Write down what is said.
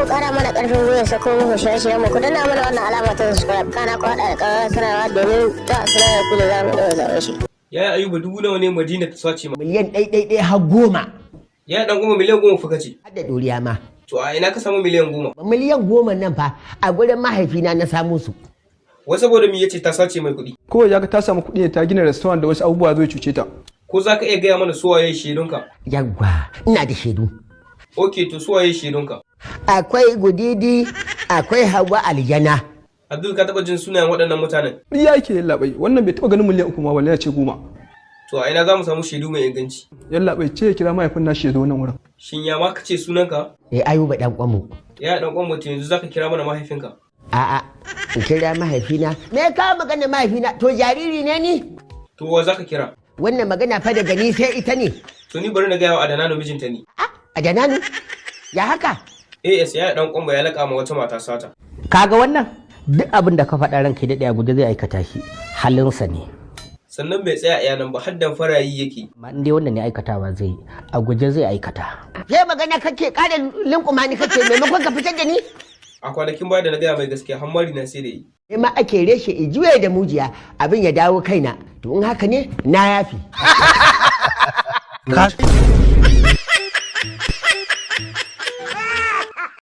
mu kara mana karfin gwiwa sako muku shirye-shiryen mu ku danna mana wannan alama ta subscribe kana ku hada da ƙararrawar sanarwa domin ta sanar da ku da za mu ɗora zaɓen shi. Yaya Ayuba dubu nawa ne Madina ta sace ma? Miliyan ɗai har 10. Ya dan kuma miliyan 10 fuka ce. Har da ɗoriya ma. To a ina ka samu miliyan 10? Miliyan 10 nan fa a gurin mahaifina na samu su. Wai saboda me yace ta sace mai kuɗi? Kawai ya ga ta samu kuɗi ne ta gina restaurant da wasu abubuwa zai cuce ta. Ko za ka iya gaya mana su waye shaidunka? Yawwa, ina da shaidu. Ok, to su waye shaidunka? Akwai Gudidi, akwai Hauwa Aljana. Abdul ka taɓa jin sunayen waɗannan mutanen? Riya yake yallaɓai, wannan bai taɓa ganin miliyan 3 ma balle ya ce 10. To a ina za mu samu shaidu mai inganci? Yallaɓai ce ya kira mahaifin nashi ya zo nan wurin. Shin ya ma ka ce sunanka? Ayuba dan kwamu. Ya dan kwan mutum yanzu zaka kira mana mahaifinka? A'a, in kira mahaifina. Me ka magana mahaifina? To jariri ne ni? To wa zaka kira? Wannan magana fa daga ni sai ita ne. To ni bari na gaya wa Adananu mijinta ne. Adananu? Ya haka? AS ya dan kwan ya laka ma wata mata sata. Kaga wannan? Duk abin da ka faɗa ranka daɗe a guje zai aikata shi. Halinsa ne. Sannan bai tsaya a yanan ba haddan farayi yake. Amma in dai wannan ne aikatawa zai yi, a guje zai aikata. Sai magana kake ƙara linkuma ni kake maimakon ka fitar da ni? A kwanakin baya da na gaya mai gaskiya hammari na sai da yi. Sai ma ake reshe ijuye da mujiya abin ya dawo kaina. To in haka ne na yafi.